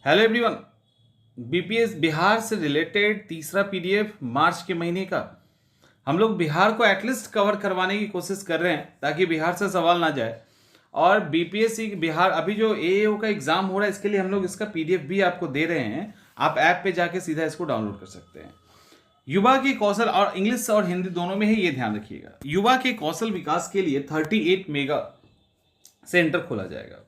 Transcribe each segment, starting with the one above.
Hello everyone. BPS Bihar से related तीसरा PDF मार्च के महीने का। हम लोग बिहार को एटलीस्ट कवर करवाने की कोशिश कर रहे हैं ताकि बिहार से सवाल ना जाए। और बीपीएससी बिहार अभी जो एएओ का एग्जाम हो रहा है, इसके लिए हम लोग इसका पीडीएफ भी आपको दे रहे हैं। आप ऐप पे जाके सीधा इसको डाउनलोड कर सकते हैं। युवा के कौशल, और इंग्लिश और हिंदी दोनों में है, ये ध्यान रखिएगा। युवा के कौशल विकास के लिए 38 मेगा सेंटर खोला जाएगा।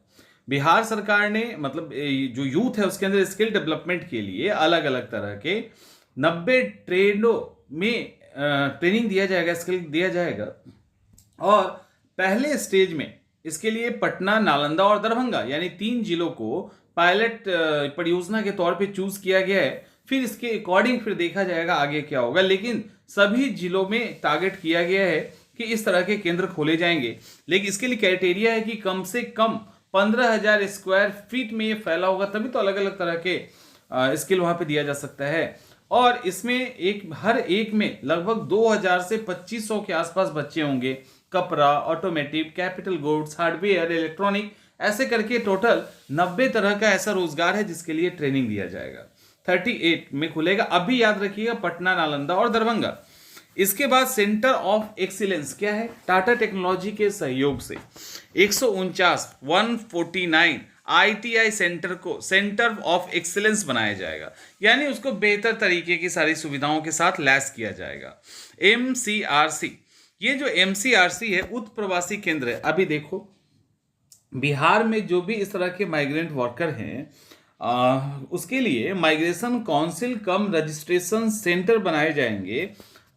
बिहार सरकार ने मतलब जो यूथ है उसके अंदर स्किल डेवलपमेंट के लिए अलग अलग तरह के 90 ट्रेडों में ट्रेनिंग दिया जाएगा, स्किल दिया जाएगा। और पहले स्टेज में इसके लिए पटना, नालंदा और दरभंगा यानी 3 जिलों को पायलट परियोजना के तौर पे चूज किया गया है। फिर इसके अकॉर्डिंग फिर देखा जाएगा आगे क्या होगा, लेकिन सभी जिलों में टारगेट किया गया है कि इस तरह के केंद्र खोले जाएंगे। लेकिन इसके लिए क्राइटेरिया है कि कम से कम 15,000 स्क्वायर फीट में ये फैला होगा, तभी तो अलग अलग तरह के स्किल वहां पे दिया जा सकता है। और इसमें हर एक में लगभग 2,000 से 2,500 के आसपास बच्चे होंगे। कपड़ा, automotive, capital goods, hardware, electronic, ऐसे करके टोटल 90 तरह का ऐसा रोजगार है जिसके लिए ट्रेनिंग दिया जाएगा। 38 में खुलेगा। अभी याद रखिएगा पटना, नालंदा और दरभंगा। इसके बाद सेंटर ऑफ एक्सीलेंस क्या है? टाटा टेक्नोलॉजी के सहयोग से 149 आईटीआई सेंटर को सेंटर ऑफ एक्सीलेंस बनाया जाएगा, यानी उसको बेहतर तरीके की सारी सुविधाओं के साथ लैस किया जाएगा। एमसीआरसी, ये जो एमसीआरसी है उत्तर प्रवासी केंद्र है। अभी देखो बिहार में जो भी इस तरह के माइग्रेंट वर्कर हैं उसके लिए माइग्रेशन काउंसिल कम रजिस्ट्रेशन सेंटर बनाए जाएंगे।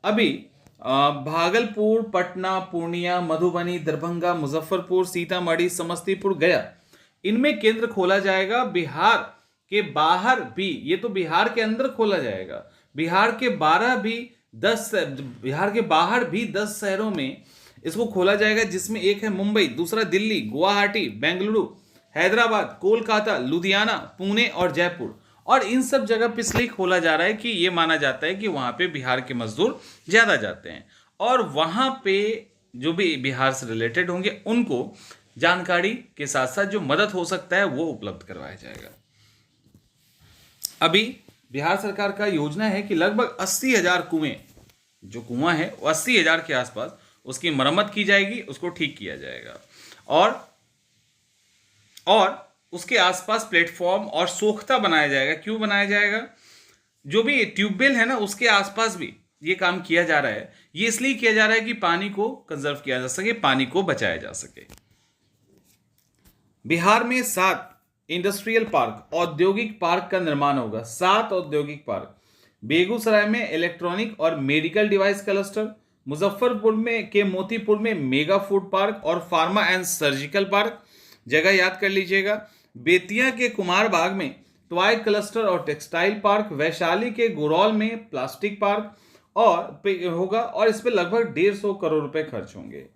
अभी भागलपुर, पटना, पूर्णिया, मधुबनी, दरभंगा, मुजफ्फरपुर, सीतामढ़ी, समस्तीपुर, गया, इनमें केंद्र खोला जाएगा। बिहार के बाहर भी, ये तो बिहार के अंदर खोला जाएगा, बिहार के बाहर भी 10 शहरों में इसको खोला जाएगा, जिसमें एक है मुंबई, दूसरा दिल्ली, गुवाहाटी, बेंगलुरु, हैदराबाद, कोलकाता, लुधियाना, पुणे और जयपुर। और इन सब जगह पे इसलिए खोला जा रहा है कि ये माना जाता है कि वहां पे बिहार के मजदूर ज्यादा जाते हैं और वहां पे जो भी बिहार से रिलेटेड होंगे उनको जानकारी के साथ साथ जो मदद हो सकता है वो उपलब्ध करवाया जाएगा। अभी बिहार सरकार का योजना है कि लगभग 80,000 कुएं, जो कुआं है वो 80,000 के आसपास, उसकी मरम्मत की जाएगी, उसको ठीक किया जाएगा। और उसके आसपास प्लेटफॉर्म और सोख्ता बनाया जाएगा। क्यों बनाया जाएगा? जो भी ट्यूबवेल है ना उसके आसपास भी ये काम किया जा रहा है। ये इसलिए किया जा रहा है कि पानी को कंजर्व किया जा सके, पानी को बचाया जा सके। बिहार में 7 इंडस्ट्रियल पार्क, औद्योगिक पार्क का निर्माण होगा। 7 औद्योगिक पार्क। बेगूसराय में इलेक्ट्रॉनिक और मेडिकल डिवाइस क्लस्टर, मुजफ्फरपुर में के मोतीपुर में मेगा फूड पार्क और फार्मा एंड सर्जिकल पार्क, जगह याद कर लीजिएगा। बेतिया के कुमार बाग में टॉय क्लस्टर और टेक्सटाइल पार्क, वैशाली के गुरौल में प्लास्टिक पार्क और होगा, और इस पर लगभग 150 करोड़ रुपए खर्च होंगे।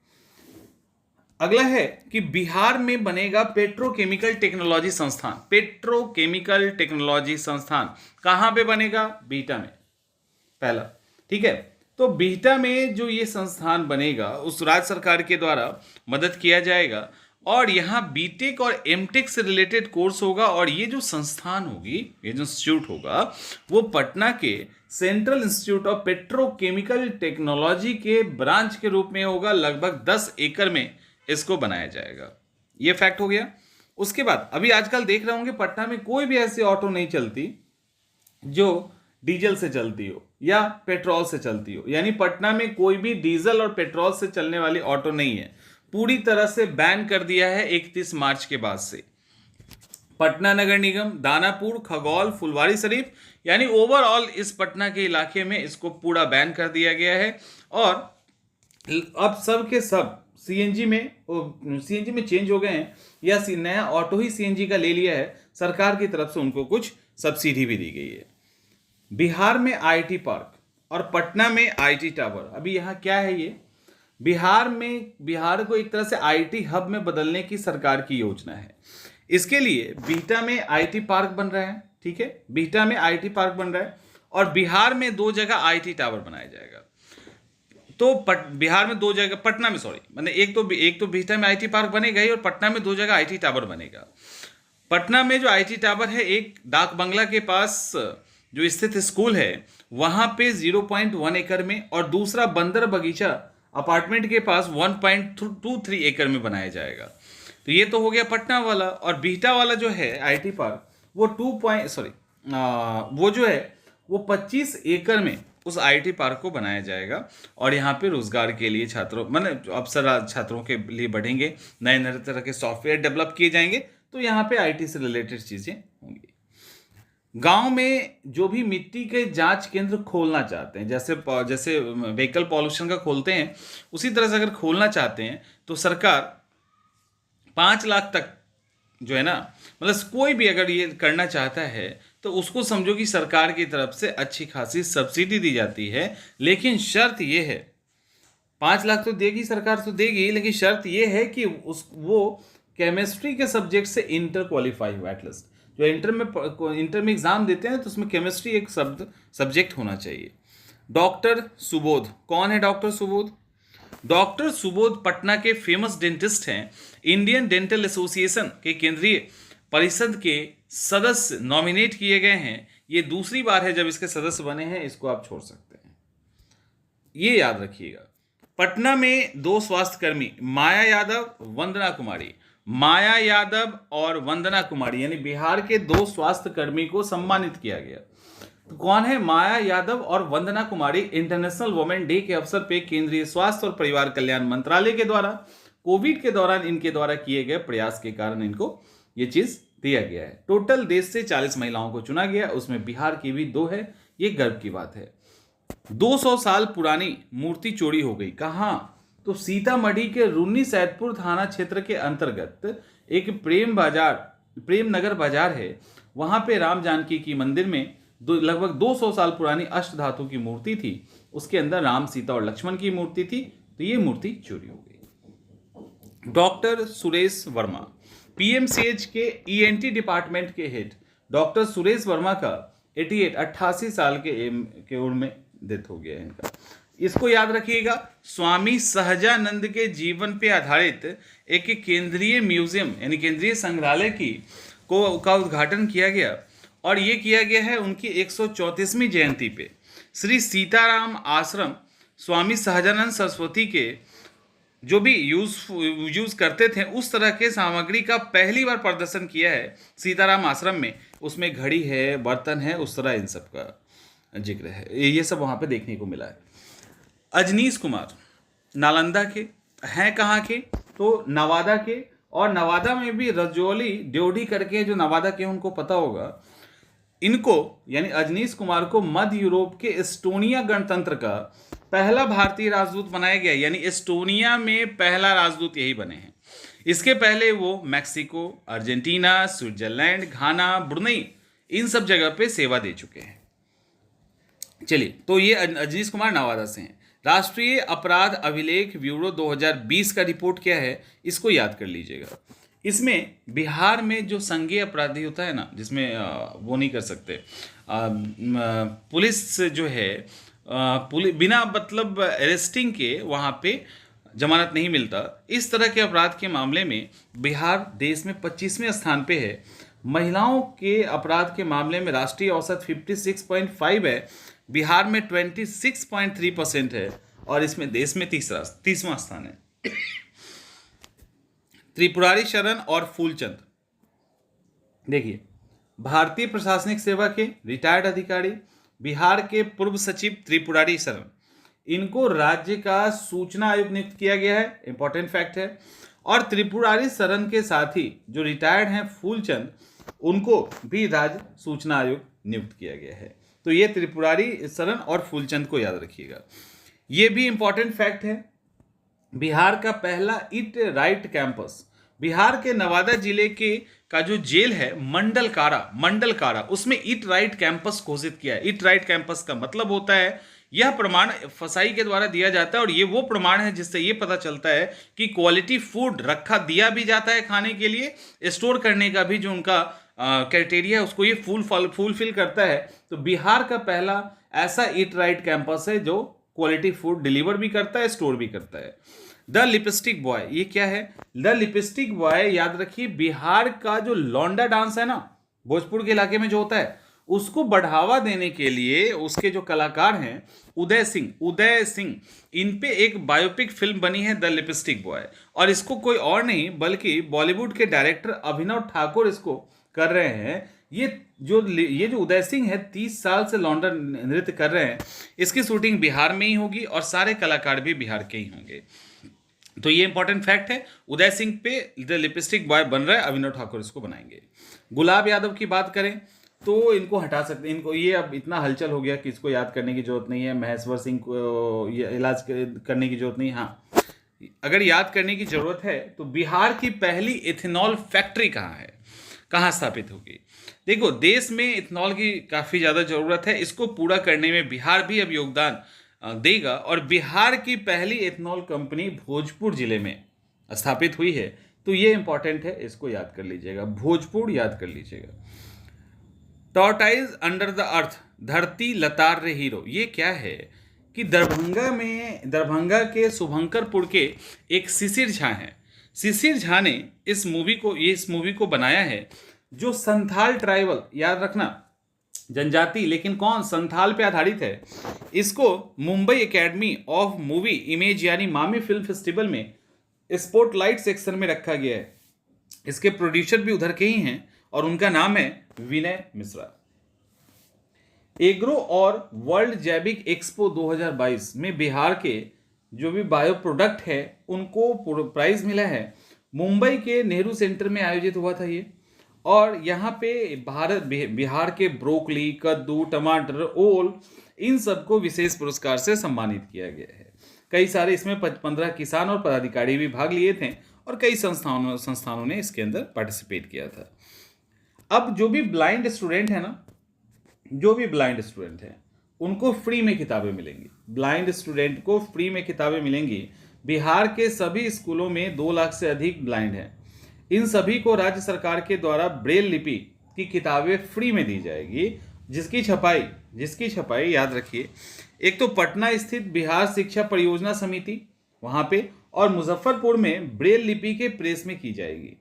अगला है कि बिहार में बनेगा पेट्रोकेमिकल टेक्नोलॉजी संस्थान। पेट्रोकेमिकल टेक्नोलॉजी संस्थान कहां पे बनेगा? बिहटा में, पहला। ठीक है, तो बिहटा में जो ये संस्थान बनेगा उस राज्य सरकार के द्वारा मदद किया जाएगा और यहाँ बीटेक और एमटेक से रिलेटेड कोर्स होगा। और ये जो संस्थान होगी, ये जो इंस्टीट्यूट होगा, वो पटना के central institute of petrochemical technology के ब्रांच के रूप में होगा। लगभग 10 एकड़ में इसको बनाया जाएगा। ये फैक्ट हो गया। उसके बाद अभी आजकल देख रहे होंगे पटना में कोई भी ऐसी ऑटो नहीं चलती जो डीजल से चलती हो या पेट्रोल से चलती हो, यानी पटना में कोई भी डीजल और पेट्रोल से चलने वाली ऑटो नहीं है। पूरी तरह से बैन कर दिया है 31 मार्च के बाद से। पटना नगर निगम, दानापुर, खगौल, फुलवारी शरीफ, यानी ओवरऑल इस पटना के इलाके में इसको पूरा बैन कर दिया गया है। और अब सब के सब सीएनजी में चेंज हो गए हैं या नया ऑटो ही सीएनजी का ले लिया है। सरकार की तरफ से उनको कुछ सब्सिडी भी दी गई है। बिहार में आईटी पार्क और पटना में आईटी टावर। अभी यहाँ क्या है? ये बिहार को एक तरह से आईटी हब में बदलने की सरकार की योजना है। इसके लिए बिहटा में आईटी पार्क बन रहा है। ठीक है, बिहटा में आईटी पार्क बन रहा है और बिहार में 2 जगह आईटी टावर बनाया जाएगा। तो बिहार में 2 जगह, मतलब एक तो बिहटा में आईटी पार्क बनेगा ही और पटना में 2 जगह आईटी टावर बनेगा। पटना में जो आईटी टावर है, एक डाक बंगला के पास जो स्थित स्कूल है वहां पे 0.1 एकड़ में, और दूसरा बंदर बगीचा अपार्टमेंट के पास 1.23 एकड़ में बनाया जाएगा। तो ये तो हो गया पटना वाला। और बिहटा वाला जो है आईटी पार्क, वो वो जो है वो 25 एकड़ में उस आईटी पार्क को बनाया जाएगा। और यहाँ पे रोजगार के लिए छात्रों अवसर छात्रों के लिए बढ़ेंगे, नए नए तरह के सॉफ्टवेयर डेवलप किए जाएंगे, तो यहाँ पे आईटी से रिलेटेड चीजें होंगी। गांव में जो भी मिट्टी के जांच केंद्र खोलना चाहते हैं, जैसे व्हीकल पॉल्यूशन का खोलते हैं, उसी तरह से अगर खोलना चाहते हैं तो सरकार 5 लाख तक जो है ना, मतलब कोई भी अगर ये करना चाहता है तो उसको समझो कि सरकार की तरफ से अच्छी खासी सब्सिडी दी जाती है। लेकिन शर्त ये है, 5 लाख तो देगी सरकार, तो देगी, लेकिन शर्त ये है कि वो केमिस्ट्री के सब्जेक्ट से इंटर क्वालिफाई हुआ एटलीस्ट। जो इंटर में एग्जाम देते हैं तो उसमें केमिस्ट्री एक सब्जेक्ट होना चाहिए। डॉक्टर सुबोध, कौन है डॉक्टर सुबोध? डॉक्टर सुबोध पटना के फेमस डेंटिस्ट हैं। इंडियन डेंटल एसोसिएशन के केंद्रीय परिषद के सदस्य नॉमिनेट किए गए हैं। ये दूसरी बार है जब इसके सदस्य बने हैं, इसको आप छोड़ सकते हैं, ये याद रखिएगा। पटना में 2 स्वास्थ्यकर्मी माया यादव, वंदना कुमारी, माया यादव और वंदना कुमारी यानी बिहार के 2 स्वास्थ्यकर्मी को सम्मानित किया गया। तो कौन है? माया यादव और Vandana Kumari. International women day के अवसर पे केंद्रीय स्वास्थ्य और परिवार कल्याण मंत्रालय के द्वारा कोविड के दौरान इनके द्वारा किए गए प्रयास के कारण इनको ये चीज दिया गया है। टोटल देश से 40 महिलाओं को चुना गया, उसमें बिहार की भी 2 है, ये गर्व की बात है। 200 साल पुरानी मूर्ति चोरी हो गई, कहां? तो सीतामढ़ी के रून्नी सैदपुर थाना क्षेत्र के अंतर्गत एक प्रेम नगर बाजार है, वहां पे राम जानकी की मंदिर में लगभग 200 साल पुरानी अष्ट धातु की मूर्ति थी। उसके अंदर राम, सीता और लक्ष्मण की मूर्ति थी, तो ये मूर्ति चोरी हो गई। डॉक्टर सुरेश वर्मा, पीएमसीएच के ईएनटी डिपार्टमेंट के हेड डॉक्टर सुरेश वर्मा का 88 साल के उम्र में डेथ हो गया है इनका। इसको याद रखिएगा। स्वामी सहजानंद के जीवन पे आधारित एक केंद्रीय म्यूजियम यानी केंद्रीय संग्रहालय का उद्घाटन किया गया, और ये किया गया है उनकी 134वीं जयंती पे। श्री सीताराम आश्रम स्वामी सहजानंद सरस्वती के जो भी यूज करते थे उस तरह के सामग्री का पहली बार प्रदर्शन किया है सीताराम आश्रम में। उसमें घड़ी है, बर्तन है, उस तरह इन सब का जिक्र है, ये सब वहाँ पे देखने को मिला है। अजनीश कुमार नालंदा के हैं, कहाँ के? तो नवादा के, और नवादा में भी रजौली ड्योढ़ी करके जो नवादा के उनको पता होगा। इनको यानी अजनीश कुमार को मध्य यूरोप के एस्टोनिया गणतंत्र का पहला भारतीय राजदूत बनाया गया, यानी एस्टोनिया में पहला राजदूत यही बने हैं। इसके पहले वो मैक्सिको, अर्जेंटीना, स्विट्जरलैंड, घाना, ब्रुनई इन सब जगह पे सेवा दे चुके हैं। चलिए, तो ये अजनीश कुमार नवादा से हैं। राष्ट्रीय अपराध अभिलेख ब्यूरो 2020 का रिपोर्ट क्या है, इसको याद कर लीजिएगा। इसमें बिहार में जो संज्ञेय अपराधी होता है ना, जिसमें वो नहीं कर सकते, पुलिस जो है बिना मतलब अरेस्टिंग के वहाँ पे जमानत नहीं मिलता, इस तरह के अपराध के मामले में बिहार देश में 25वें स्थान पे है। महिलाओं के अपराध के मामले में राष्ट्रीय औसत 56.5 है, बिहार में 26.3% है, और इसमें देश में 30वां स्थान है। त्रिपुरारी शरण और फूलचंद, देखिए, भारतीय प्रशासनिक सेवा के रिटायर्ड अधिकारी, बिहार के पूर्व सचिव त्रिपुरारी शरण, इनको राज्य का सूचना आयुक्त नियुक्त किया गया है, इंपॉर्टेंट फैक्ट है। और त्रिपुरारी शरण के साथ ही जो रिटायर्ड हैं फूलचंद, उनको भी राज्य सूचना आयुक्त नियुक्त किया गया है। तो ये त्रिपुरारी शरण और फूलचंद को याद रखिएगा। ये भी इंपॉर्टेंट फैक्ट है। बिहार का पहला इट राइट कैंपस, बिहार के नवादा जिले के का जो जेल है मंडल कारा, उसमें इट राइट कैंपस घोषित किया है। इट राइट कैंपस का मतलब होता है यह प्रमाण फसाई के द्वारा दिया जाता है, और ये वो प्रमाण है जिससे ये पता चलता है कि क्वालिटी फूड दिया भी जाता है खाने के लिए, स्टोर करने का भी जो उनका क्राइटेरिया है उसको ये फुलफिल करता है। तो बिहार का पहला ऐसा इट राइट कैंपस है जो क्वालिटी फूड डिलीवर भी करता है, स्टोर भी करता है। द लिपस्टिक बॉय, ये क्या है? द लिपस्टिक बॉय, याद रखिए, बिहार का जो लौंडा डांस है ना, भोजपुर के इलाके में जो होता है, उसको बढ़ावा देने के लिए उसके जो कलाकार हैं उदय सिंह, इन पे एक बायोपिक फिल्म बनी है द लिपस्टिक बॉय, और इसको कोई और नहीं बल्कि बॉलीवुड के डायरेक्टर अभिनव ठाकुर इसको कर रहे हैं। ये जो उदय सिंह है 30 साल से लौंडा नृत्य कर रहे हैं, इसकी शूटिंग बिहार में ही होगी और सारे कलाकार भी बिहार के ही होंगे। तो ये इंपॉर्टेंट फैक्ट है, उदय सिंह पे द लिपस्टिक बॉय बन रहा है, अभिनव ठाकुर इसको बनाएंगे। गुलाब यादव की बात करें तो इनको हटा सकते हैं, इनको ये अब इतना हलचल हो गया कि इसको याद करने की जरूरत नहीं है। महेश्वर सिंह को ये इलाज करने की जरूरत नहीं। हाँ, अगर याद करने की जरूरत है तो बिहार की पहली इथेनॉल फैक्ट्री कहाँ है, कहाँ स्थापित होगी? देखो, देश में इथेनॉल की काफ़ी ज़्यादा ज़रूरत है, इसको पूरा करने में बिहार भी अब योगदान देगा, और बिहार की पहली इथेनॉल कंपनी भोजपुर जिले में स्थापित हुई है। तो ये इंपॉर्टेंट है, इसको याद कर लीजिएगा, भोजपुर याद कर लीजिएगा। टॉर्टाइज अंडर द अर्थ, धरती लतार रे हीरो, ये क्या है कि दरभंगा के शुभंकरपुर के एक शिशिर झा हैं। शिशिर झा ने इस मूवी को बनाया है, जो संथाल ट्राइबल, याद रखना, जनजाति, लेकिन कौन, संथाल पे आधारित है। इसको Mumbai academy of movie image यानी मामी फिल्म फेस्टिवल में स्पॉटलाइट सेक्शन में रखा गया है। इसके प्रोड्यूसर भी उधर के ही हैं और उनका नाम है विनय मिश्रा। एग्रो और वर्ल्ड जैविक एक्सपो 2022 में बिहार के जो भी बायो प्रोडक्ट है उनको प्राइज मिला है। मुंबई के नेहरू सेंटर में आयोजित हुआ था ये, और यहाँ पे बिहार के ब्रोकली, कद्दू, टमाटर, ओल, इन सबको विशेष पुरस्कार से सम्मानित किया गया है। कई सारे इसमें 15 किसान और पदाधिकारी भी भाग लिए थे और कई संस्थानों ने इसके अंदर पार्टिसिपेट किया था। अब जो भी ब्लाइंड स्टूडेंट है ना, जो भी ब्लाइंड स्टूडेंट है उनको फ्री में किताबें मिलेंगी। ब्लाइंड स्टूडेंट को फ्री में किताबें मिलेंगी। बिहार के सभी स्कूलों में 2 लाख से अधिक ब्लाइंड हैं। इन सभी को राज्य सरकार के द्वारा ब्रेल लिपि की किताबें फ्री में दी जाएगी, जिसकी छपाई याद रखिए, एक तो पटना स्थित बिहार शिक्षा परियोजना समिति वहां पे, और मुजफ्फरपुर में ब्रेल लिपि के प्रेस में की जाएगी।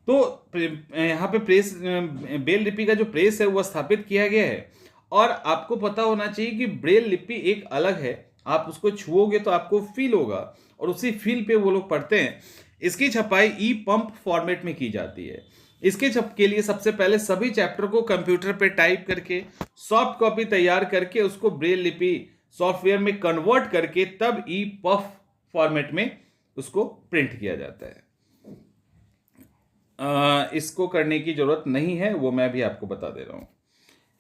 तो यहाँ पे ब्रेल लिपि का जो प्रेस है वो स्थापित किया गया है। और आपको पता होना चाहिए कि ब्रेल लिपि एक अलग है, आप उसको छुओगे तो आपको फील होगा, और उसी फील पे वो लोग पढ़ते हैं। इसकी छपाई ई पंप फॉर्मेट में की जाती है। इसके के लिए सबसे पहले सभी चैप्टर को कंप्यूटर पे टाइप करके सॉफ्ट कॉपी तैयार करके उसको ब्रेल लिपि सॉफ्टवेयर में कन्वर्ट करके तब ई पफ फॉर्मेट में उसको प्रिंट किया जाता है। इसको करने की जरूरत नहीं है, वो मैं भी आपको बता दे रहा हूं।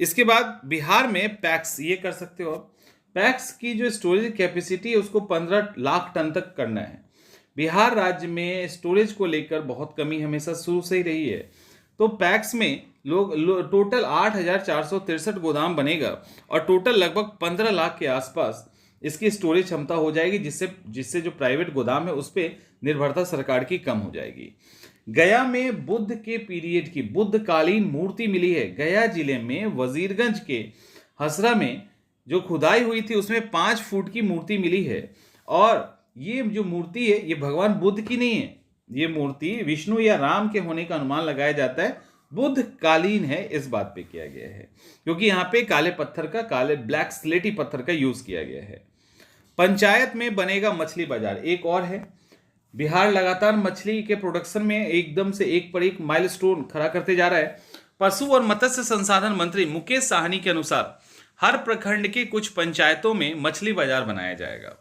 इसके बाद बिहार में पैक्स, ये कर सकते हो आप। पैक्स की जो स्टोरेज कैपेसिटी है उसको 15 लाख टन तक करना है। बिहार राज्य में स्टोरेज को लेकर बहुत कमी हमेशा शुरू से ही रही है। तो पैक्स में टोटल 8,463 गोदाम बनेगा और टोटल लगभग 15 लाख के आसपास इसकी स्टोरेज क्षमता हो जाएगी, जिससे जो प्राइवेट गोदाम है उस पर निर्भरता सरकार की कम हो जाएगी। गया में बुद्ध के पीरियड की बुद्धकालीन मूर्ति मिली है। गया जिले में वजीरगंज के हसरा में जो खुदाई हुई थी उसमें 5 फुट की मूर्ति मिली है। और ये जो मूर्ति है ये भगवान बुद्ध की नहीं है, ये मूर्ति विष्णु या राम के होने का अनुमान लगाया जाता है। बुद्ध कालीन है, इस बात पे किया गया है क्योंकि यहाँ पे काले ब्लैक स्लेटी पत्थर का यूज किया गया है। पंचायत में बनेगा मछली बाजार, एक और है। बिहार लगातार मछली के प्रोडक्शन में एकदम से एक पर एक माइलस्टोन खड़ा करते जा रहा है। पशु और मत्स्य संसाधन मंत्री मुकेश साहनी के अनुसार हर प्रखंड के कुछ पंचायतों में मछली बाजार बनाया जाएगा।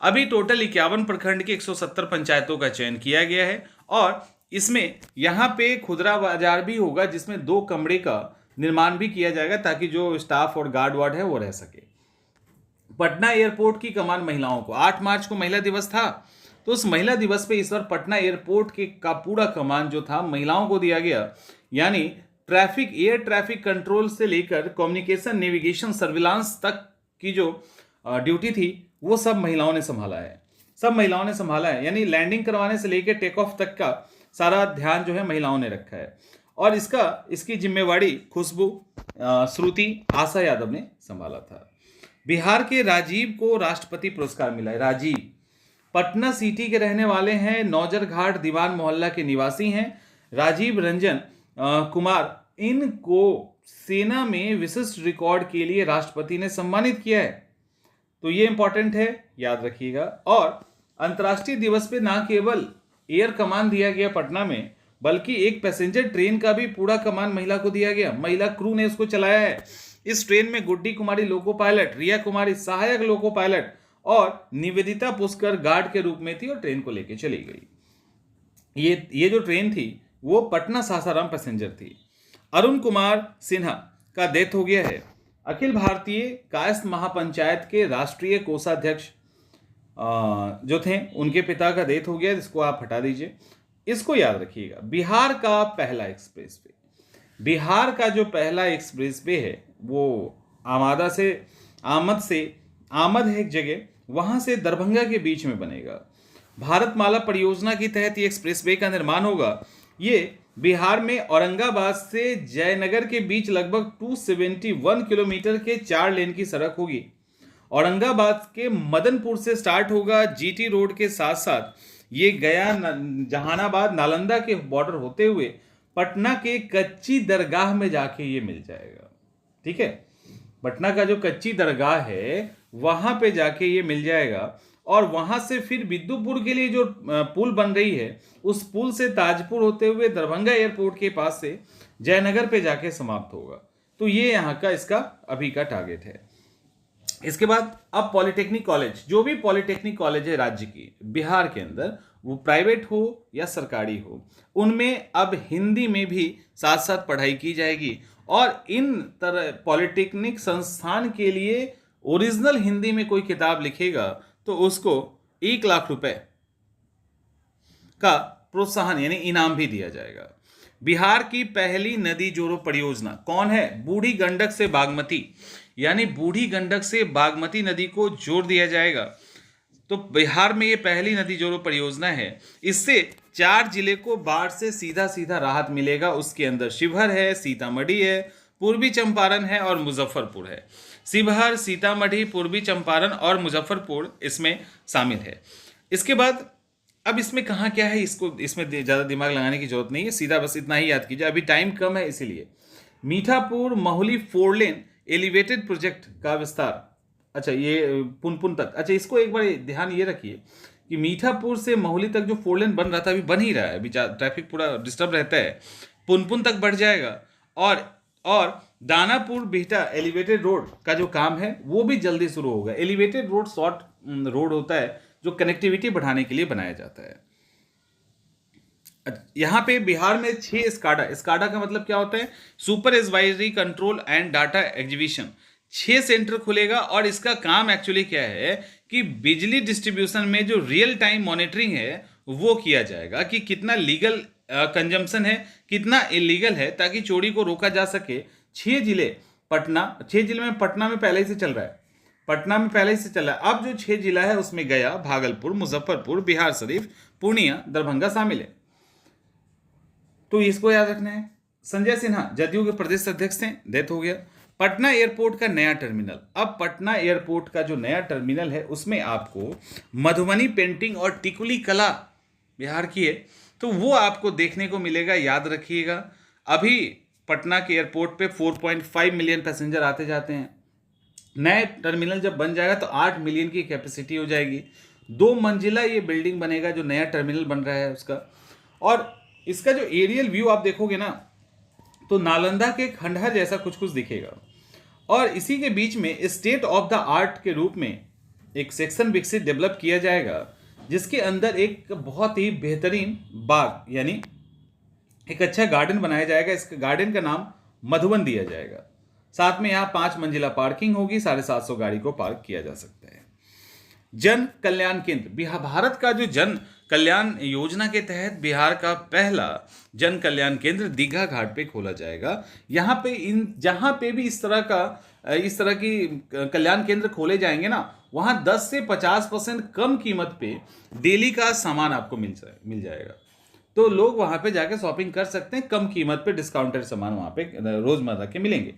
अभी टोटल 51 प्रखंड के 170 पंचायतों का चयन किया गया है और इसमें यहाँ पे खुदरा बाजार भी होगा जिसमें 2 कमरे का निर्माण भी किया जाएगा ताकि जो स्टाफ और गार्ड वार्ड है वो रह सके। पटना एयरपोर्ट की कमान महिलाओं को, 8 मार्च को महिला दिवस था, तो उस महिला दिवस पे इस बार पटना एयरपोर्ट का पूरा कमान जो था महिलाओं को दिया गया। यानी एयर ट्रैफिक कंट्रोल से लेकर कम्युनिकेशन, नेविगेशन, सर्विलांस तक की जो ड्यूटी थी वो सब महिलाओं ने संभाला है। यानी लैंडिंग करवाने से लेकर टेक ऑफ तक का सारा ध्यान जो है महिलाओं ने रखा है। और इसकी जिम्मेवारी खुशबू, श्रुति, आशा यादव ने संभाला था। बिहार के राजीव को राष्ट्रपति पुरस्कार मिला है। राजीव पटना सिटी के रहने वाले हैं, नौजर घाट दीवान मोहल्ला के निवासी हैं। राजीव रंजन कुमार, इनको सेना में विशिष्ट रिकॉर्ड के लिए राष्ट्रपति ने सम्मानित किया है। तो ये इंपॉर्टेंट है, याद रखिएगा। और अंतर्राष्ट्रीय दिवस पे ना केवल एयर कमान दिया गया पटना में, बल्कि एक पैसेंजर ट्रेन का भी पूरा कमान महिला को दिया गया। महिला क्रू ने उसको चलाया है। इस ट्रेन में गुड्डी कुमारी लोको पायलट, रिया कुमारी सहायक लोको पायलट और निवेदिता पुष्कर गार्ड के रूप में थी और ट्रेन को लेकर चली गई। ये जो ट्रेन थी वो पटना सासाराम पैसेंजर थी। अरुण कुमार सिन्हा का डेथ हो गया है। अखिल भारतीय कायस्थ महापंचायत के राष्ट्रीय कोषाध्यक्ष जो थे, उनके पिता का डेथ हो गया। इसको आप हटा दीजिए, इसको याद रखिएगा। बिहार का पहला एक्सप्रेस वे, बिहार का जो पहला एक्सप्रेस वे है वो आमद है एक जगह, वहां से दरभंगा के बीच में बनेगा। भारतमाला परियोजना के तहत ये एक्सप्रेस वे का निर्माण होगा। ये बिहार में औरंगाबाद से जयनगर के बीच लगभग 271 किलोमीटर के 4 लेन की सड़क होगी। औरंगाबाद के मदनपुर से स्टार्ट होगा, जीटी रोड के साथ साथ ये गया जहानाबाद नालंदा के बॉर्डर होते हुए पटना के कच्ची दरगाह में जाके ये मिल जाएगा। ठीक है, पटना का जो कच्ची दरगाह है वहां पे जाके ये मिल जाएगा। और वहां से फिर बिद्दुपुर के लिए जो पुल बन रही है, उस पुल से ताजपुर होते हुए दरभंगा एयरपोर्ट के पास से जयनगर पे जाके समाप्त होगा। तो ये यहाँ का इसका अभी का टारगेट है। इसके बाद अब पॉलिटेक्निक कॉलेज, जो भी पॉलिटेक्निक कॉलेज है राज्य की बिहार के अंदर, वो प्राइवेट हो या सरकारी हो, उनमें अब हिंदी में भी साथ साथ पढ़ाई की जाएगी। और इन तरह पॉलिटेक्निक संस्थान के लिए ओरिजिनल हिंदी में कोई किताब लिखेगा तो उसको 1 लाख रुपए का प्रोत्साहन यानी इनाम भी दिया जाएगा। बिहार की पहली नदी जोड़ो परियोजना कौन है? बूढ़ी गंडक से बागमती, यानी बूढ़ी गंडक से बागमती नदी को जोड़ दिया जाएगा। तो बिहार में ये पहली नदी जोड़ो परियोजना है। इससे 4 जिले को बाढ़ से सीधा सीधा राहत मिलेगा। उसके अंदर शिवहर है, सीतामढ़ी है, पूर्वी चंपारण है और मुजफ्फरपुर है। शिवहर, सीतामढ़ी, पूर्वी चंपारण और मुजफ्फरपुर इसमें शामिल है। इसके बाद अब इसमें कहाँ क्या है, इसमें ज़्यादा दिमाग लगाने की जरूरत नहीं है, सीधा बस इतना ही याद कीजिए, अभी टाइम कम है इसीलिए। Mithapur Mahuli 4 lane elevated project का विस्तार, अच्छा ये पुनपुन तक, अच्छा इसको एक बार ध्यान ये रखिए कि मीठापुर से महुली तक जो 4 लेन बन रहा था अभी बन ही रहा है, अभी ट्रैफिक पूरा डिस्टर्ब रहता है। पुनपुन तक बढ़ जाएगा और दानापुर बिहटा एलिवेटेड रोड का जो काम है वो भी जल्दी शुरू होगा। एलिवेटेड रोड शॉर्ट रोड होता है जो कनेक्टिविटी बढ़ाने के लिए बनाया जाता है। यहाँ पे बिहार में 6 स्काडा का मतलब क्या होता है? Supervisory control and data exhibition. 6 centre खुलेगा और इसका काम एक्चुअली क्या है कि बिजली डिस्ट्रीब्यूशन में जो रियल टाइम मॉनिटरिंग है वो किया जाएगा कि कितना लीगल कंजम्पशन है, कितना इलीगल है, ताकि चोरी को रोका जा सके। 6 जिले में पटना में पहले ही से चल रहा है। अब जो 6 जिला है उसमें गया, भागलपुर, मुजफ्फरपुर, बिहार शरीफ, पूर्णिया, दरभंगा शामिल है। तो इसको याद रखना है। संजय सिन्हा जदयू के प्रदेश अध्यक्ष थे, डेथ हो गया। पटना एयरपोर्ट का नया टर्मिनल, अब पटना एयरपोर्ट का जो नया टर्मिनल है उसमें आपको मधुबनी पेंटिंग और टिकुली कला बिहार की है, तो वो आपको देखने को मिलेगा, याद रखिएगा। अभी पटना के एयरपोर्ट पे 4.5 मिलियन पैसेंजर आते जाते हैं। नए टर्मिनल जब बन जाएगा तो 8 मिलियन की कैपेसिटी हो जाएगी। 2 मंजिला ये बिल्डिंग बनेगा जो नया टर्मिनल बन रहा है उसका। और इसका जो एरियल व्यू आप देखोगे ना तो नालंदा के खंडहर जैसा कुछ दिखेगा। और इसी के बीच में स्टेट ऑफ द आर्ट के रूप में एक सेक्शन विकसित डेवलप किया जाएगा, जिसके अंदर एक बहुत ही बेहतरीन बाग यानी एक अच्छा गार्डन बनाया जाएगा। इस गार्डन का नाम मधुवन दिया जाएगा। साथ में यहाँ 5 मंजिला पार्किंग होगी, 750 गाड़ी को पार्क किया जा सकता है। जन कल्याण केंद्र, भारत का जो जन कल्याण योजना के तहत बिहार का पहला जन कल्याण केंद्र दीघा घाट पे खोला जाएगा। यहाँ पे जहाँ पे भी इस तरह की कल्याण केंद्र खोले जाएंगे ना, वहाँ 10 से 50% कम कीमत पे डेली का सामान आपको मिल जाएगा। तो लोग वहाँ पे जाके शॉपिंग कर सकते हैं, कम कीमत पे डिस्काउंटेड सामान वहाँ पे रोजमर्रा के मिलेंगे।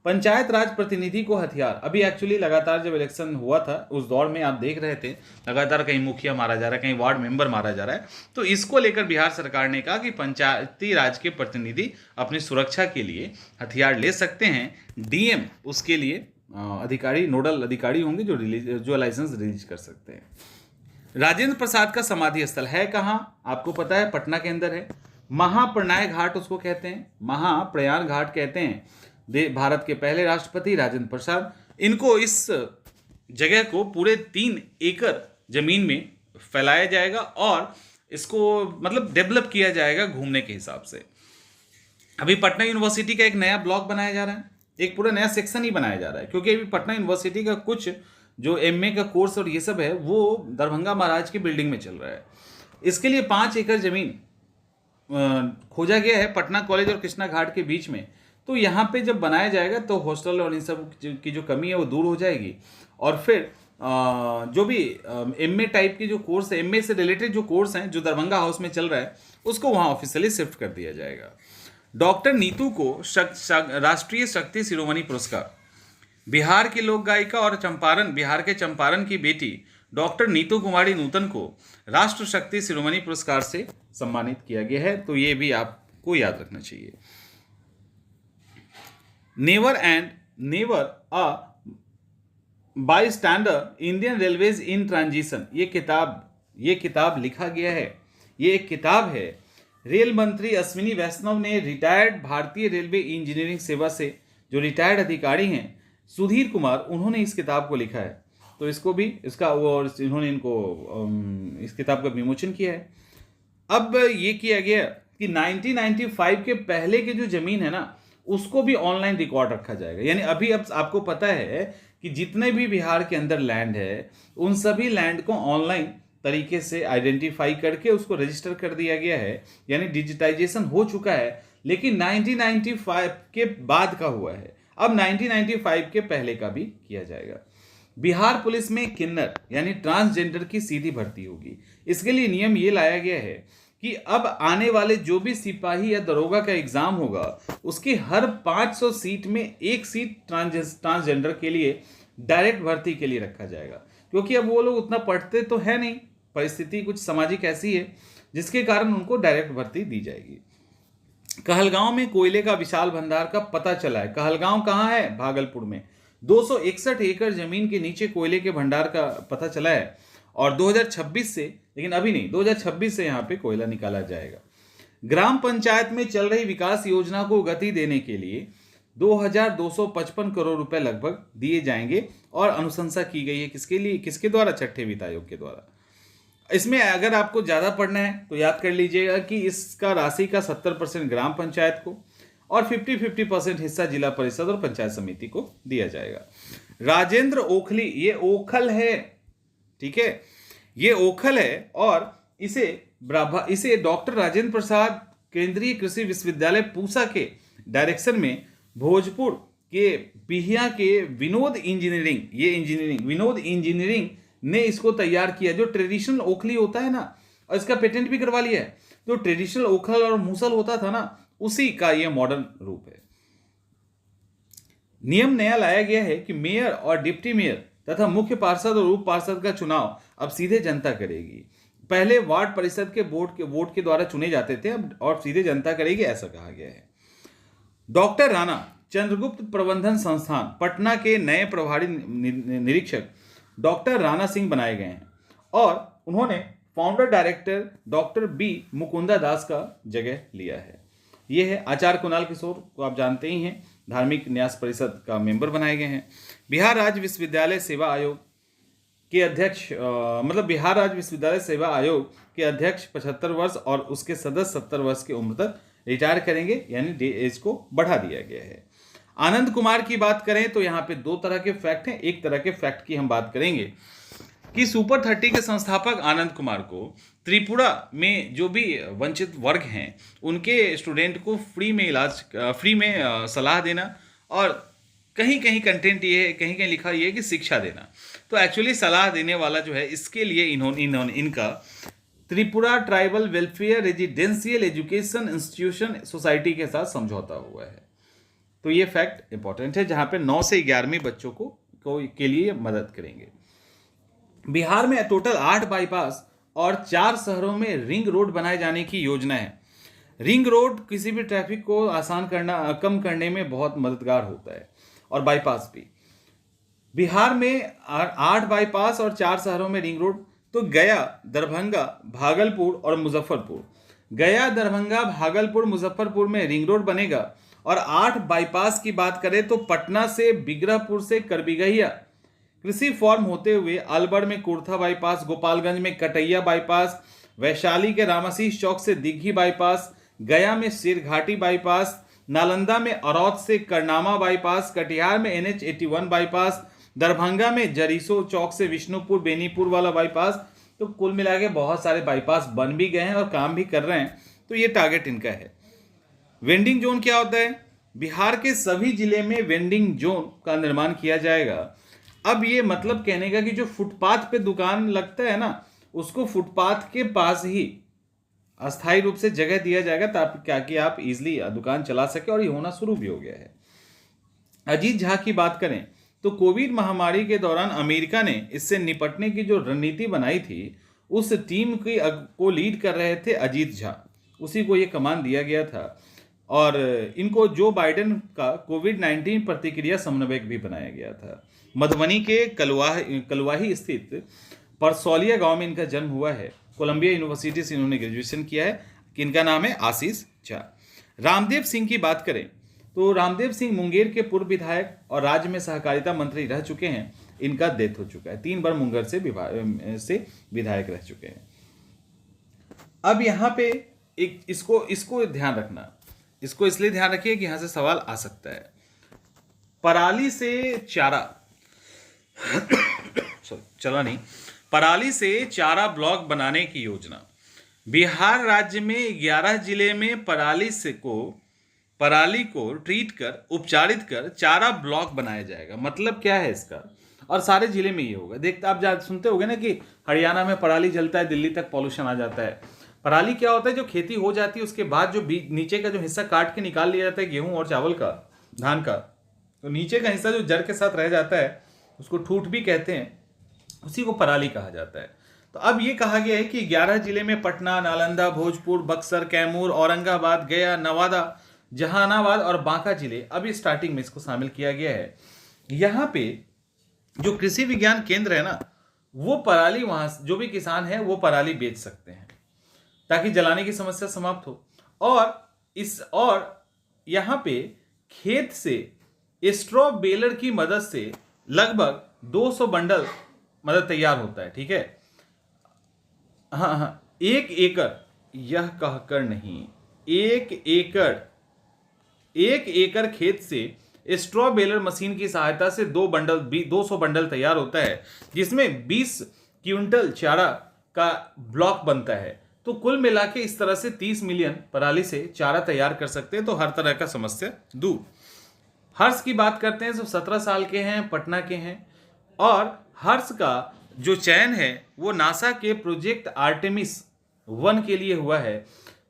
पंचायत राज प्रतिनिधि को हथियार, अभी एक्चुअली लगातार जब इलेक्शन हुआ था उस दौर में आप देख रहे थे लगातार कहीं मुखिया मारा जा रहा है, कहीं वार्ड मेंबर मारा जा रहा है। तो इसको लेकर बिहार सरकार ने कहा कि पंचायती राज के प्रतिनिधि अपनी सुरक्षा के लिए हथियार ले सकते हैं। डीएम उसके लिए अधिकारी, नोडल अधिकारी होंगे जो लाइसेंस रिलीज कर सकते हैं। राजेंद्र प्रसाद का समाधि स्थल है कहाँ, आपको पता है पटना के अंदर है। महाप्रयाण घाट उसको कहते हैं, महाप्रयाण घाट कहते हैं। भारत के पहले राष्ट्रपति राजेंद्र प्रसाद, इनको इस जगह को पूरे 3 एकड़ जमीन में फैलाया जाएगा और इसको मतलब डेवलप किया जाएगा घूमने के हिसाब से। अभी पटना यूनिवर्सिटी का एक नया ब्लॉक बनाया जा रहा है, एक पूरा नया सेक्शन ही बनाया जा रहा है, क्योंकि अभी पटना यूनिवर्सिटी का कुछ जो एमए का कोर्स और ये सब है वो दरभंगा महाराज की बिल्डिंग में चल रहा है। इसके लिए 5 एकड़ जमीन खोजा गया है पटना कॉलेज और कृष्णा घाट के बीच में। तो यहाँ पे जब बनाया जाएगा तो हॉस्टल और इन सब की जो कमी है वो दूर हो जाएगी, और फिर जो भी एमए टाइप के जो कोर्स है, एमए से रिलेटेड जो कोर्स हैं जो दरभंगा हाउस में चल रहा है उसको वहाँ ऑफिशियली शिफ्ट कर दिया जाएगा। डॉक्टर नीतू को राष्ट्रीय शक्ति शिरोमणि पुरस्कार, बिहार की लोक गायिका और बिहार के चंपारण की बेटी डॉक्टर नीतू कुमारी नूतन को राष्ट्र शक्ति शिरोमणि पुरस्कार से सम्मानित किया गया है। तो ये भी आपको याद रखना चाहिए। Never a by standard Indian railways in transition, ये किताब लिखा गया है, ये एक किताब है। रेल मंत्री अश्विनी वैष्णव ने रिटायर्ड भारतीय रेलवे इंजीनियरिंग सेवा से जो रिटायर्ड अधिकारी हैं सुधीर कुमार, उन्होंने इस किताब को लिखा है। तो इसको भी इन्होंने इस किताब का विमोचन किया है। अब ये किया गया कि 1995 के पहले की जो जमीन है ना उसको भी ऑनलाइन रिकॉर्ड रखा जाएगा। यानी अभी अब आपको पता है कि जितने भी बिहार के अंदर लैंड है उन सभी लैंड को ऑनलाइन तरीके से आइडेंटिफाई करके उसको रजिस्टर कर दिया गया है, यानी डिजिटाइजेशन हो चुका है। लेकिन 1995 के बाद का हुआ है, अब 1995 के पहले का भी किया जाएगा। बिहार पुलिस में किन्नर यानी ट्रांसजेंडर की सीधी भर्ती होगी। इसके लिए नियम ये लाया गया है कि अब आने वाले जो भी सिपाही या दरोगा का एग्जाम होगा उसकी हर 500 सीट में 1 सीट ट्रांसजेंडर के लिए डायरेक्ट भर्ती के लिए रखा जाएगा, क्योंकि अब वो लोग उतना पढ़ते तो है नहीं, परिस्थिति कुछ सामाजिक ऐसी है जिसके कारण उनको डायरेक्ट भर्ती दी जाएगी। कहलगांव में कोयले का विशाल भंडार का पता चला है। कहलगांव कहाँ है? भागलपुर में। 261 एकड़ जमीन के नीचे कोयले के भंडार का पता चला है और 2026 से, लेकिन अभी नहीं, 2026 से यहाँ पे कोयला निकाला जाएगा। ग्राम पंचायत में चल रही विकास योजना को गति देने के लिए 2255 करोड़ रुपए लगभग दिए जाएंगे और अनुशंसा की गई है किसके लिए? किसके द्वारा? छठे वित्त आयोग के द्वारा। इसमें अगर आपको ज़्यादा पढ़ना है तो याद कर लीजिएगा कि इसका राशि का 70% ग्राम पंचायत को और 50-50% हिस्सा जिला परिषद और पंचायत समिति को दिया जाएगा। राजेंद्र ओखली, ये ओखल है, ठीक है, ये ओखल है और इसे डॉक्टर राजेंद्र प्रसाद केंद्रीय कृषि विश्वविद्यालय पूसा के डायरेक्शन में भोजपुर के बिहिया के विनोद इंजीनियरिंग ने इसको तैयार किया। जो ट्रेडिशनल ओखली होता है ना, और इसका पेटेंट भी करवा लिया है, जो ट्रेडिशनल ओखल और मूसल होता था ना उसी का यह मॉडर्न रूप है। नियम नया लाया गया है कि मेयर और डिप्टी मेयर तथा मुख्य पार्षद और उप पार्षद का चुनाव अब सीधे जनता करेगी। पहले वार्ड परिषद के वोट के द्वारा चुने जाते थे, अब और सीधे जनता करेगी, ऐसा कहा गया है। डॉक्टर राणा चंद्रगुप्त प्रबंधन संस्थान पटना के नए प्रभारी निरीक्षक डॉक्टर राणा सिंह बनाए गए हैं और उन्होंने founder director doctor B Mukunda Das का जगह लिया है। यह है आचार्य कुणाल किशोर को आप जानते ही हैं, धार्मिक न्यास परिषद का मेंबर बनाए गए हैं। बिहार राज्य विश्वविद्यालय सेवा आयोग के अध्यक्ष बिहार राज्य विश्वविद्यालय सेवा आयोग के अध्यक्ष 75 वर्ष और उसके सदस्य 70 वर्ष की उम्र तक रिटायर करेंगे, यानी एज को बढ़ा दिया गया है। आनंद कुमार की बात करें तो यहाँ पे 2 तरह के फैक्ट हैं। एक तरह के फैक्ट की हम बात करेंगे कि सुपर 30 के संस्थापक आनंद कुमार को त्रिपुरा में जो भी वंचित वर्ग हैं उनके स्टूडेंट को फ्री में सलाह देना, और कहीं कहीं कंटेंट ये है, कहीं कहीं लिखा ये है कि शिक्षा देना। तो एक्चुअली सलाह देने वाला जो है, इसके लिए इनका Tripura tribal welfare residential education institution society के साथ समझौता हुआ है। तो ये फैक्ट इंपॉर्टेंट है, जहां पे 9 से 11वीं बच्चों को के लिए मदद करेंगे। बिहार में टोटल 8 बाईपास और 4 शहरों में रिंग रोड बनाए जाने की योजना है। रिंग रोड किसी भी ट्रैफिक को आसान करना, कम करने में बहुत मददगार होता है, और बाईपास भी। बिहार में 8 बाईपास और 4 शहरों में रिंग रोड, तो गया, दरभंगा, भागलपुर और मुजफ्फरपुर। गया, दरभंगा, भागलपुर, मुजफ्फरपुर में रिंग रोड बनेगा। और 8 बाईपास की बात करें तो पटना से बिगरहपुर से करबिगहिया कृषि फॉर्म होते हुए अलवर में कुर्था बाईपास, गोपालगंज में कटैया बाईपास, वैशाली के रामाशीष चौक से दिग्घी बाईपास, गया में शेरघाटी बाईपास, नालंदा में औरौद से करनामा बाईपास, कटिहार में NH 81 बाईपास, दरभंगा में जरीसो चौक से विष्णुपुर बेनीपुर वाला बाईपास। तो कुल मिला के बहुत सारे बाईपास बन भी गए हैं और काम भी कर रहे हैं, तो ये टारगेट इनका है। वेंडिंग जोन क्या होता है? बिहार के सभी जिले में वेंडिंग जोन का निर्माण किया जाएगा। अब ये मतलब कहने का कि जो फुटपाथ पे दुकान लगता है ना, उसको फुटपाथ के पास ही अस्थायी रूप से जगह दिया जाएगा ताकि आप इजिली दुकान चला सके, और ये होना शुरू भी हो गया है। अजीत झा की बात करें तो कोविड महामारी के दौरान अमेरिका ने इससे निपटने की जो रणनीति बनाई थी, उस टीम को लीड कर रहे थे अजीत झा, उसी को ये कमान दिया गया था। और इनको जो बाइडेन का कोविड-19 प्रतिक्रिया समन्वयक भी बनाया गया था। मधुबनी के कलवाही स्थित परसौलिया गांव में इनका जन्म हुआ है। कोलंबिया यूनिवर्सिटी से इन्होंने ग्रेजुएशन किया है। इनका नाम है आशीष झा। रामदेव सिंह की बात करें तो रामदेव सिंह मुंगेर के पूर्व विधायक और राज्य में सहकारिता मंत्री रह चुके हैं। इनका डेथ हो चुका है। 3 बार मुंगेर से विधायक रह चुके हैं। अब यहाँ पे एक इसको ध्यान रखना, इसको इसलिए ध्यान रखिए कि यहां से सवाल आ सकता है। पराली से चारा ब्लॉक बनाने की योजना। बिहार राज्य में 11 जिले में पराली को ट्रीट कर, उपचारित कर चारा ब्लॉक बनाया जाएगा। मतलब क्या है इसका? और सारे जिले में ये होगा। देखते आप सुनते होंगे ना कि हरियाणा में पराली जलता है, दिल्ली तक पॉल्यूशन आ जाता है। पराली क्या होता है? जो खेती हो जाती है उसके बाद जो नीचे का जो हिस्सा काट के निकाल लिया जाता है, गेहूं और चावल का, धान का, तो नीचे का हिस्सा जो जड़ के साथ रह जाता है उसको ठूठ भी कहते हैं, उसी को पराली कहा जाता है। तो अब ये कहा गया है कि 11 जिले में पटना, नालंदा, भोजपुर, बक्सर, कैमूर, औरंगाबाद, गया, नवादा, जहानाबाद और बांका जिले, अभी स्टार्टिंग में इसको शामिल किया गया है। यहाँ पे जो कृषि विज्ञान केंद्र है ना, वो पराली, वहां जो भी किसान है वो पराली बेच सकते हैं ताकि जलाने की समस्या समाप्त हो। और यहाँ पे खेत से स्ट्रॉ बेलर की मदद से लगभग 200 बंडल मदद तैयार होता है। ठीक है, हाँ, 1 एकड़, यह कहकर नहीं, 1 एकड़ खेत से स्ट्रॉ बेलर मशीन की सहायता से 200 बंडल तैयार होता है, जिसमें 20 क्विंटल चारा का ब्लॉक बनता है। तो कुल मिला के इस तरह से 30 मिलियन पराली से चारा तैयार कर सकते हैं। तो हर तरह का समस्या दूर। हर्ष की बात करते हैं, जो 17 साल के हैं, पटना के हैं, और हर्ष का जो चयन है वो नासा के प्रोजेक्ट आर्टेमिस 1 के लिए हुआ है।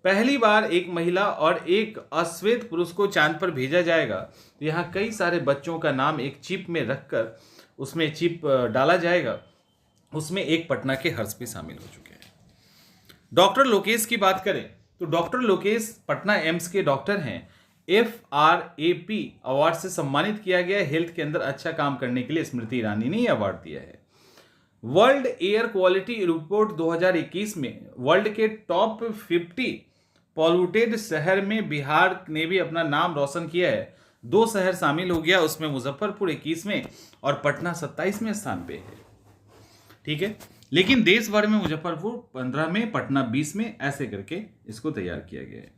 पहली बार एक महिला और एक अश्वेत पुरुष को चांद पर भेजा जाएगा। यहाँ कई सारे बच्चों का नाम एक चिप में रखकर उसमें चिप डाला जाएगा। उसमें एक पटना के हर्ष भी शामिल हो चुके हैं। डॉक्टर लोकेश की बात करें तो डॉक्टर लोकेश पटना एम्स के डॉक्टर हैं। FRAP अवार्ड से सम्मानित किया गया। हेल्थ के अंदर अच्छा काम करने के लिए स्मृति ईरानी ने यह अवार्ड दिया है। वर्ल्ड एयर क्वालिटी रिपोर्ट 2021 में वर्ल्ड के टॉप 50 पॉल्यूटेड शहर में बिहार ने भी अपना नाम रोशन किया है। 2 शहर शामिल हो गया, उसमें मुजफ्फरपुर 21वें और पटना 27वें स्थान पे है। ठीक है, लेकिन देश भर में मुजफ्फरपुर 15 में, पटना 20 में, ऐसे करके इसको तैयार किया गया है।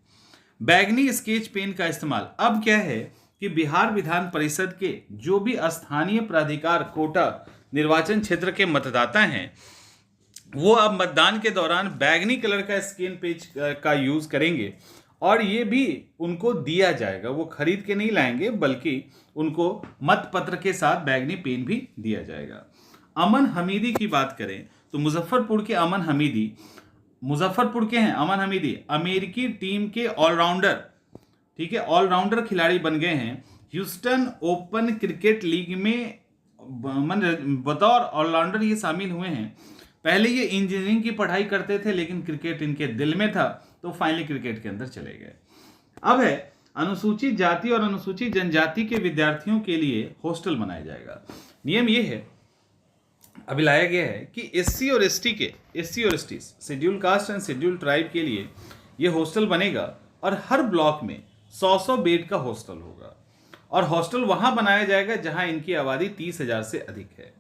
बैगनी स्केच पेन का इस्तेमाल। अब क्या है कि बिहार विधान परिषद के जो भी स्थानीय प्राधिकार कोटा निर्वाचन क्षेत्र के मतदाता हैं, वो अब मतदान के दौरान बैगनी कलर का स्केच पेज का यूज करेंगे, और ये भी उनको दिया जाएगा। वो खरीद के नहीं लाएंगे, बल्कि उनको मत पत्र के साथ बैगनी पेन भी दिया जाएगा। अमन हमीदी की बात करें तो मुजफ्फरपुर के अमन हमीदी अमेरिकी टीम के ऑलराउंडर, ठीक है, ऑलराउंडर खिलाड़ी बन गए हैं। ह्यूस्टन ओपन क्रिकेट लीग में बतौर ऑलराउंडर ये शामिल हुए हैं। पहले ये इंजीनियरिंग की पढ़ाई करते थे, लेकिन क्रिकेट इनके दिल में था, तो फाइनली क्रिकेट के अंदर चले गए। अब है अनुसूचित जाति और अनुसूचित जनजाति के विद्यार्थियों के लिए हॉस्टल बनाया जाएगा। नियम ये है, अभी लाया गया है कि एससी और ST schedule caste and schedule tribe के लिए ये हॉस्टल बनेगा, और हर ब्लॉक में 100 बेड का हॉस्टल होगा, और हॉस्टल वहां बनाया जाएगा जहां इनकी आबादी 30,000 से अधिक है।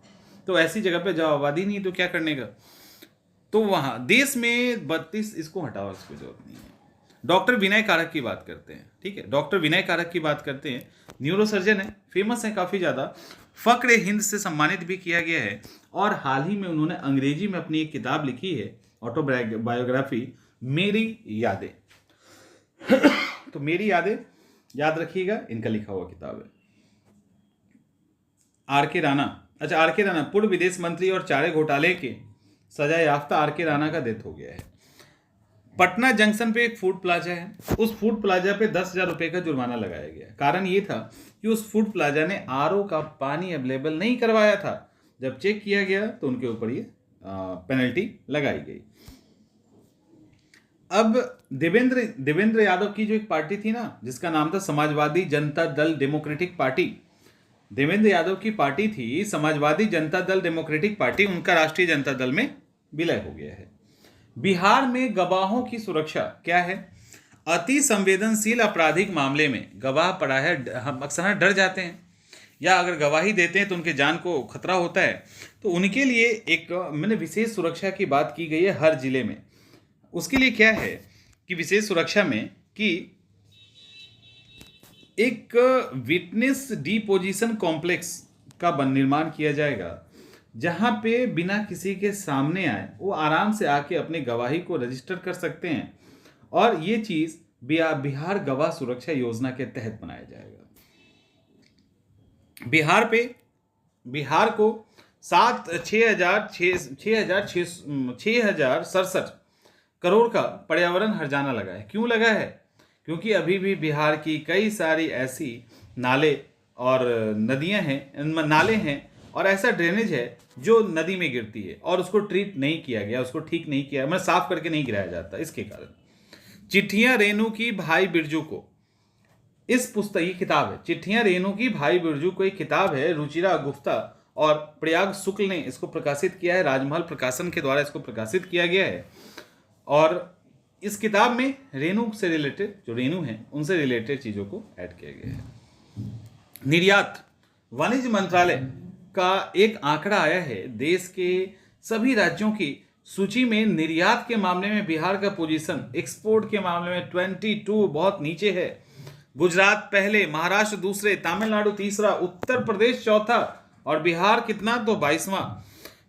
तो ऐसी जगह पे जब आबादी नहीं तो क्या करने का, तो वहां देश में 32, इसको हटाओ, इसको जरूरत नहीं है। डॉक्टर विनय कारक की बात करते हैं, ठीक है, डॉक्टर विनय कारक की बात करते हैं। न्यूरोसर्जन है, फेमस है काफी ज्यादा, फक्र हिंद से सम्मानित भी किया गया है, और हाल ही में उन्होंने अंग्रेजी में अपनी एक किताब लिखी है, ऑटोबायोग्राफी, मेरी यादें। तो मेरी यादें याद रखिएगा, इनका लिखा हुआ किताब है। आर के राणा, अच्छा आर के राणा पूर्व विदेश मंत्री और चारे घोटाले के सजा याफ्ता आर के राणा का डेथ हो गया है। पटना जंक्शन पे एक फूड प्लाजा है, उस फूड प्लाजा पे 10,000 रुपए का जुर्माना लगाया गया। कारण ये था कि उस फूड प्लाजा ने आरओ का पानी अवेलेबल नहीं करवाया था। जब चेक किया गया तो उनके ऊपर ये पेनल्टी लगाई गई। अब देवेंद्र यादव की जो एक पार्टी थी ना, जिसका नाम था समाजवादी जनता दल डेमोक्रेटिक पार्टी, देवेंद्र यादव की पार्टी थी समाजवादी जनता दल डेमोक्रेटिक पार्टी, उनका राष्ट्रीय जनता दल में विलय हो गया है। बिहार में गवाहों की सुरक्षा क्या है? अति संवेदनशील आपराधिक मामले में गवाह पड़ा है, हम अक्सर डर जाते हैं, या अगर गवाही देते हैं तो उनके जान को खतरा होता है, तो उनके लिए एक मैंने विशेष सुरक्षा की बात की गई है हर जिले में। उसके लिए क्या है कि विशेष सुरक्षा में कि एक विटनेस डिपोजिशन कॉम्प्लेक्स का निर्माण किया जाएगा, जहां पे बिना किसी के सामने आए वो आराम से आके अपनी गवाही को रजिस्टर कर सकते हैं, और ये चीज बिहार गवाह सुरक्षा योजना के तहत बनाया जाएगा। बिहार को 6,67 करोड़ का पर्यावरण हर्जाना लगा है। क्यों लगा है? क्योंकि अभी भी बिहार की कई सारी ऐसी नाले और नदियां हैं, नाले हैं और ऐसा ड्रेनेज है जो नदी में गिरती है और उसको ट्रीट नहीं किया गया, उसको ठीक नहीं किया, मतलब साफ करके नहीं गिराया जाता। इसके कारण चिट्ठियां रेणु की भाई बिरजू को, इस पुस्तक, ये किताब है चिट्ठियां रेणु की भाई बिरजू को, एक किताब है, रुचिरा गुप्ता और प्रयाग शुक्ल ने इसको प्रकाशित किया है, राजमहल प्रकाशन के द्वारा इसको प्रकाशित किया गया है। और इस किताब में रेणु से रिलेटेड, जो रेणु हैं उनसे रिलेटेड चीजों को ऐड किया गया है। निर्यात, वाणिज्य मंत्रालय का एक आंकड़ा आया है, देश के सभी राज्यों की सूची में निर्यात के मामले में बिहार का पोजीशन एक्सपोर्ट के मामले में 22 बहुत नीचे है। गुजरात पहले, महाराष्ट्र दूसरे, तमिलनाडु तीसरा, उत्तर प्रदेश चौथा, और बिहार कितना, तो 22वां।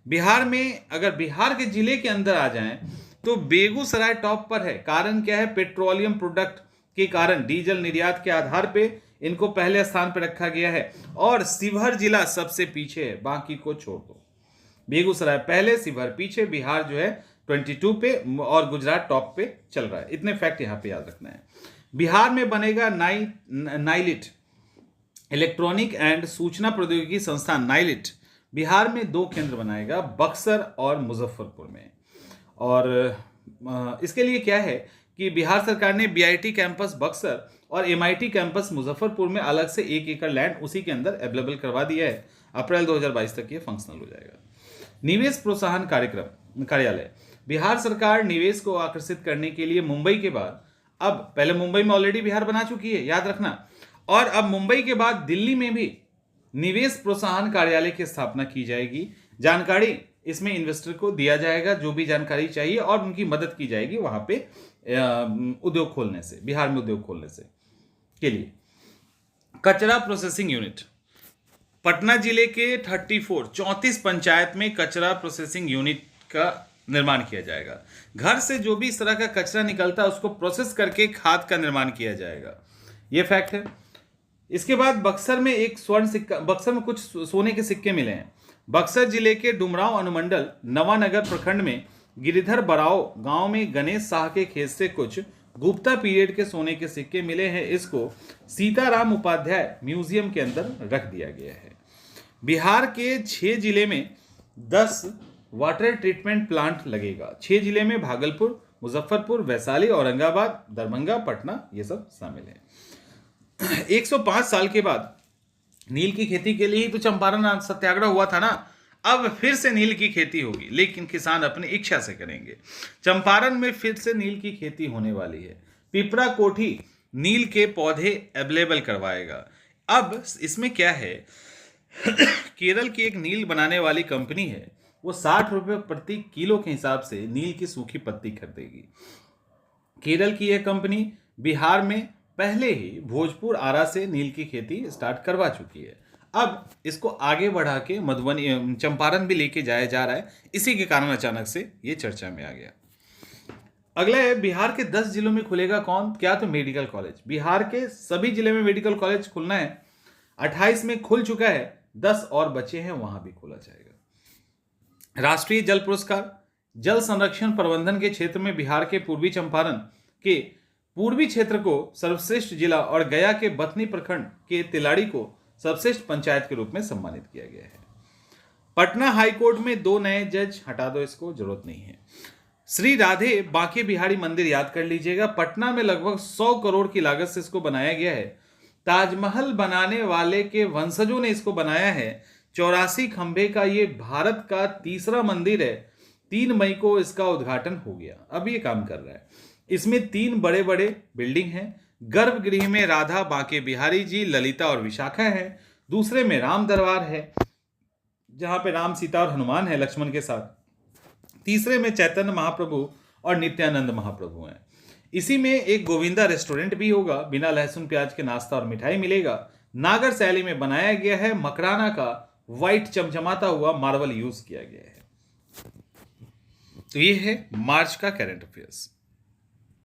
बिहार में अगर बिहार के जिले के अंदर आ जाएं तो बेगूसराय टॉप पर है। कारण क्या है? पेट्रोलियम प्रोडक्ट के कारण डीजल निर्यात के आधार पे इनको पहले स्थान पर रखा गया है, और शिवहर जिला सबसे पीछे है, बाकी को छोड़ दो। बेगूसराय पहले, शिवहर पीछे, बिहार जो है 22 पे और गुजरात टॉप पे चल रहा है। इतने फैक्ट यहां पे याद रखना है। बिहार में बनेगा नाइलिट, इलेक्ट्रॉनिक एंड सूचना प्रौद्योगिकी संस्थान नाइलिट। बिहार में 2 केंद्र बनाएगा, बक्सर और मुजफ्फरपुर में। और इसके लिए क्या है कि बिहार सरकार ने बीआईटी कैंपस बक्सर और एमआईटी कैंपस मुजफ्फरपुर में अलग से 1 एकड़ लैंड उसी के अंदर अवेलेबल करवा दिया है। अप्रैल 2022 तक ये फंक्शनल हो जाएगा। निवेश प्रोत्साहन कार्यालय, बिहार सरकार निवेश को आकर्षित करने के लिए मुंबई के बाद, अब पहले मुंबई में ऑलरेडी बिहार बना चुकी है, याद रखना, और अब मुंबई के बाद दिल्ली में भी निवेश प्रोत्साहन कार्यालय की स्थापना की जाएगी। जानकारी इसमें इन्वेस्टर को दिया जाएगा, जो भी जानकारी चाहिए, और उनकी मदद की जाएगी वहां पे उद्योग खोलने से, बिहार में उद्योग खोलने से के लिए। कचरा प्रोसेसिंग यूनिट, पटना जिले के 34 पंचायत में कचरा प्रोसेसिंग यूनिट का निर्माण किया जाएगा। घर से जो भी इस तरह का कचरा निकलता है उसको प्रोसेस करके खाद का निर्माण किया जाएगा। यह फैक्ट है। इसके बाद बक्सर में एक स्वर्ण सिक्का, बक्सर में कुछ सोने के सिक्के मिले हैं। बक्सर जिले के डुमरांव अनुमंडल नवानगर प्रखंड में गिरिधर बराव गांव में गणेश शाह के खेत से कुछ गुप्ता पीरियड के सोने के सिक्के मिले हैं, इसको सीताराम उपाध्याय म्यूजियम के अंदर रख दिया गया है। बिहार के 6 जिले में 10 वाटर ट्रीटमेंट प्लांट लगेगा। 6 जिले में भागलपुर, मुजफ्फरपुर, वैशाली, औरंगाबाद, दरभंगा, पटना, ये सब शामिल है। 105 साल के बाद नील की खेती के लिए ही तो चंपारण सत्याग्रह हुआ था ना। अब फिर से नील की खेती होगी, लेकिन किसान अपनी इच्छा से करेंगे। चंपारण में फिर से नील की खेती होने वाली है। पिपरा कोठी नील के पौधे अवेलेबल करवाएगा। अब इसमें क्या है, केरल की एक नील बनाने वाली कंपनी है, वो 60 रुपये प्रति किलो के हिसाब से नील की सूखी पत्ती खरीदेगी। केरल की यह कंपनी बिहार में पहले ही भोजपुर, आरा से नील की खेती स्टार्ट करवा चुकी है। अब इसको आगे बढ़ा के मधुबनी, चंपारण भी लेके जाया जा रहा है। इसी के कारण अचानक से ये चर्चा में आ गया। अगला है, बिहार के 10 जिलों में खुलेगा कौन क्या, तो मेडिकल कॉलेज। बिहार के सभी जिले में मेडिकल कॉलेज खुलना है। 28 में खुल चुका है, 10 और बचे हैं, वहां भी खोला जाएगा। राष्ट्रीय जल पुरस्कार, जल संरक्षण प्रबंधन के क्षेत्र में बिहार के पूर्वी चंपारण के पूर्वी क्षेत्र को सर्वश्रेष्ठ जिला और गया के बथनी प्रखंड के तिलाड़ी को सर्वश्रेष्ठ पंचायत के रूप में सम्मानित किया गया है। पटना हाईकोर्ट में 2 नए जज, हटा दो, इसको जरूरत नहीं है। श्री राधे बांके बिहारी मंदिर याद कर लीजिएगा। पटना में लगभग 100 करोड़ की लागत से इसको बनाया गया है। ताजमहल बनाने वाले के वंशजों ने इसको बनाया है। 84 खंभे का ये भारत का तीसरा मंदिर है। 3 मई को इसका उद्घाटन हो गया, अब ये काम कर रहा है। इसमें 3 बड़े बड़े बिल्डिंग हैं। गर्भगृह में राधा, बांके बिहारी जी, ललिता और विशाखा है। दूसरे में राम दरबार है, जहां पे राम, सीता और हनुमान है लक्ष्मण के साथ। तीसरे में चैतन्य महाप्रभु और नित्यानंद महाप्रभु हैं। इसी में एक गोविंदा रेस्टोरेंट भी होगा, बिना लहसुन प्याज के नाश्ता और मिठाई मिलेगा। नागर शैली में बनाया गया है। मकराना का व्हाइट चमचमाता हुआ मार्बल यूज किया गया है। तो ये है मार्च का करंट अफेयर्स।